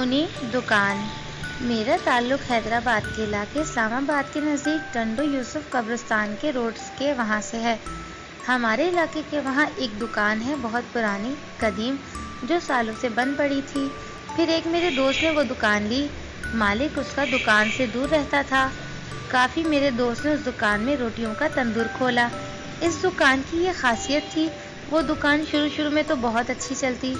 خونی دکان۔ میرا تعلق حیدرآباد کے علاقے اسلام آباد کے نزدیک ٹنڈو یوسف قبرستان کے روڈز کے وہاں سے ہے۔ ہمارے علاقے کے وہاں ایک دکان ہے بہت پرانی قدیم جو سالوں سے بند پڑی تھی۔ پھر ایک میرے دوست نے وہ دکان لی۔ مالک اس کا دکان سے دور رہتا تھا کافی۔ میرے دوست نے اس دکان میں روٹیوں کا تندور کھولا۔ اس دکان کی یہ خاصیت تھی، وہ دکان شروع میں تو بہت اچھی چلتی،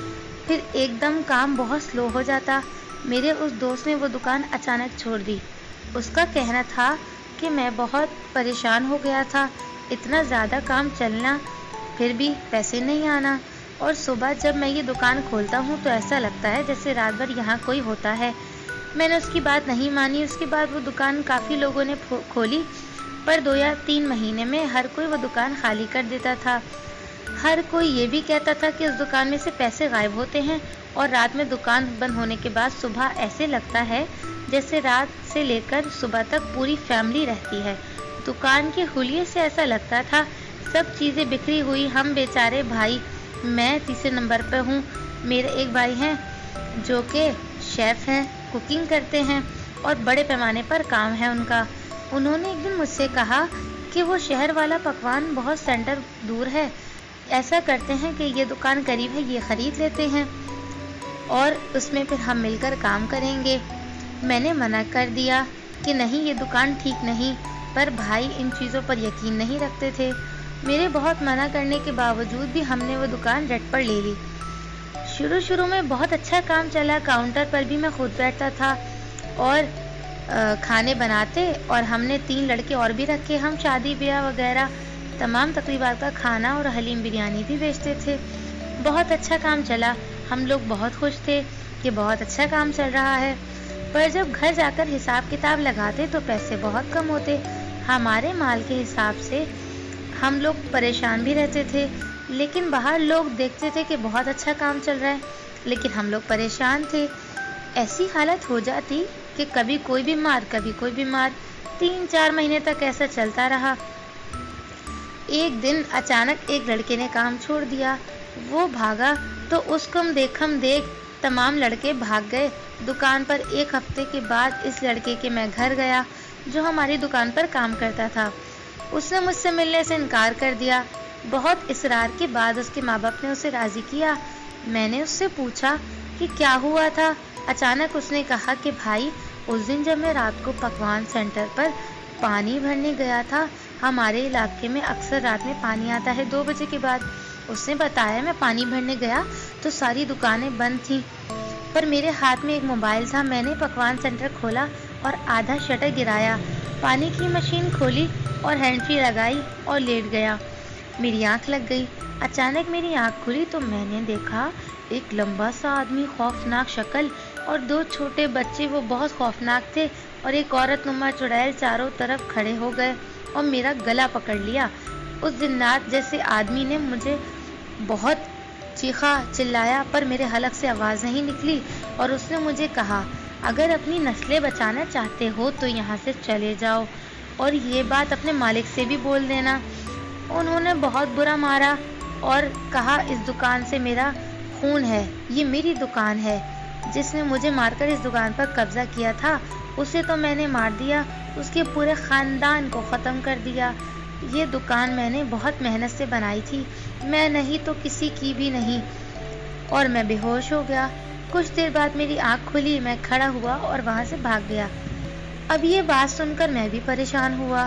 پھر ایک دم کام بہت سلو ہو جاتا۔ میرے اس دوست نے وہ دکان اچانک چھوڑ دی۔ اس کا کہنا تھا کہ میں بہت پریشان ہو گیا تھا، اتنا زیادہ کام چلنا پھر بھی پیسے نہیں آنا، اور صبح جب میں یہ دکان کھولتا ہوں تو ایسا لگتا ہے جیسے رات بھر یہاں کوئی ہوتا ہے۔ میں نے اس کی بات نہیں مانی۔ اس کے بعد وہ دکان کافی لوگوں نے کھولی، پر 2 یا 3 مہینے میں ہر کوئی وہ دکان خالی کر دیتا تھا۔ ہر کوئی یہ بھی کہتا تھا کہ اس دکان میں سے پیسے غائب ہوتے ہیں، اور رات میں دکان بند ہونے کے بعد صبح ایسے لگتا ہے جیسے رات سے لے کر صبح تک پوری فیملی رہتی ہے۔ دکان کے حلیے سے ایسا لگتا تھا سب چیزیں بکھری ہوئی۔ ہم بیچارے بھائی، میں تیسرے نمبر پہ ہوں، میرے ایک بھائی ہیں جو کہ شیف ہیں، کوکنگ کرتے ہیں اور بڑے پیمانے پر کام ہے ان کا۔ انہوں نے ایک دن مجھ سے کہا کہ وہ شہر والا پکوان بہت سینٹر دور ہے، ایسا کرتے ہیں کہ یہ دکان قریب ہے، یہ خرید لیتے ہیں اور اس میں پھر ہم مل کر کام کریں گے۔ میں نے منع کر دیا کہ نہیں، یہ دکان ٹھیک نہیں، پر بھائی ان چیزوں پر یقین نہیں رکھتے تھے۔ میرے بہت منع کرنے کے باوجود بھی ہم نے وہ دکان رٹ پر لے لی۔ شروع میں بہت اچھا کام چلا، کاؤنٹر پر بھی میں خود بیٹھتا تھا اور کھانے بناتے، اور ہم نے 3 لڑکے اور بھی رکھے۔ ہم شادی بیاہ وغیرہ تمام تقریبات کا کھانا اور حلیم بریانی بھی بیچتے تھے۔ بہت اچھا کام چلا، ہم لوگ بہت خوش تھے کہ بہت اچھا کام چل رہا ہے، پر جب گھر جا کر حساب کتاب لگاتے تو پیسے بہت کم ہوتے۔ ہمارے مال کے حساب سے ہم لوگ پریشان بھی رہتے تھے، لیکن باہر لوگ دیکھتے تھے کہ بہت اچھا کام چل رہا ہے، لیکن ہم لوگ پریشان تھے۔ ایسی حالت ہو جاتی کہ کبھی کوئی بیمار کبھی کوئی بیمار، 3-4 مہینے تک ایسا چلتا رہا۔ ایک دن اچانک ایک لڑکے نے کام چھوڑ دیا، وہ بھاگا تو اس کو ہم دیکھ تمام لڑکے بھاگ گئے دکان پر۔ 1 ہفتے کے بعد اس لڑکے کے میں گھر گیا جو ہماری دکان پر کام کرتا تھا۔ اس نے مجھ سے ملنے سے انکار کر دیا۔ بہت اصرار کے بعد اس کے ماں باپ نے اسے راضی کیا۔ میں نے اس سے پوچھا کہ کیا ہوا تھا۔ اچانک اس نے کہا کہ بھائی، اس دن جب میں رات کو پکوان سینٹر پر پانی بھرنے گیا تھا، ہمارے علاقے میں اکثر رات میں پانی آتا ہے 2 بجے کے بعد۔ اس نے بتایا میں پانی بھرنے گیا تو ساری دکانیں بند تھیں، پر میرے ہاتھ میں ایک موبائل تھا۔ میں نے پکوان سینٹر کھولا اور آدھا شٹر گرایا، پانی کی مشین کھولی اور ہینڈ فری لگائی اور لیٹ گیا۔ میری آنکھ لگ گئی۔ اچانک میری آنکھ کھلی تو میں نے دیکھا ایک لمبا سا آدمی، خوفناک شکل، اور 2 چھوٹے بچے، وہ بہت خوفناک تھے، اور ایک عورت نما چڑیل چاروں طرف کھڑے ہو گئے اور میرا گلا پکڑ لیا۔ اس جنات جیسے آدمی نے مجھے بہت چیخا چلایا، پر میرے حلق سے آواز نہیں نکلی، اور اس نے مجھے کہا اگر اپنی نسلیں بچانا چاہتے ہو تو یہاں سے چلے جاؤ، اور یہ بات اپنے مالک سے بھی بول دینا۔ انہوں نے بہت برا مارا اور کہا اس دکان سے میرا خون ہے، یہ میری دکان ہے۔ جس نے مجھے مار کر اس دکان پر قبضہ کیا تھا اسے تو میں نے مار دیا، اس کے پورے خاندان کو ختم کر دیا۔ یہ دکان میں نے بہت محنت سے بنائی تھی، میں نہیں تو کسی کی بھی نہیں، اور میں بے ہوش ہو گیا۔ کچھ دیر بعد میری آنکھ کھلی، میں کھڑا ہوا اور وہاں سے بھاگ گیا۔ اب یہ بات سن کر میں بھی پریشان ہوا۔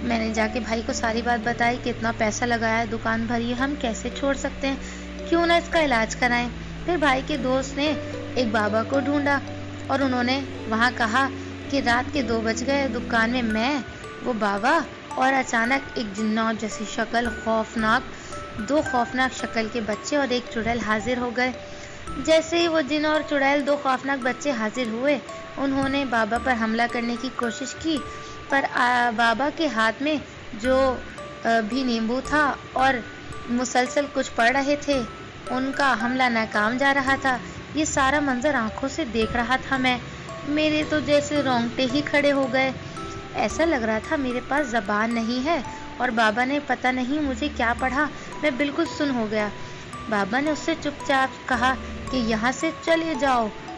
میں نے جا کے بھائی کو ساری بات بتائی کہ اتنا پیسہ لگایا ہے، دکان بھری ہے، ہم کیسے چھوڑ سکتے ہیں، کیوں نہ اس کا علاج کرائیں۔ پھر بھائی کے دوست نے ایک بابا کو ڈھونڈا اور انہوں نے وہاں کہا کہ رات کے 2 بج گئے، دکان میں وہ بابا اور اچانک ایک جنات جیسی شکل، خوفناک 2 خوفناک شکل کے بچے اور ایک چڑیل حاضر ہو گئے۔ جیسے ہی وہ جن اور چڑیل 2 خوفناک بچے حاضر ہوئے، انہوں نے بابا پر حملہ کرنے کی کوشش کی، پر بابا کے ہاتھ میں جو بھی نیمبو تھا اور مسلسل کچھ پڑھ رہے تھے، ان کا حملہ ناکام جا رہا تھا۔ یہ سارا منظر آنکھوں سے دیکھ رہا تھا میں، میرے تو جیسے رونگٹے ہی کھڑے ہو گئے۔ ایسا لگ رہا تھا میرے پاس زبان نہیں ہے، اور بابا نے پتہ نہیں مجھے کیا پڑھا، میں بالکل سن ہو گیا۔ بابا نے اس سے چپ چاپ کہا کہ یہاں سے چلے جاؤ،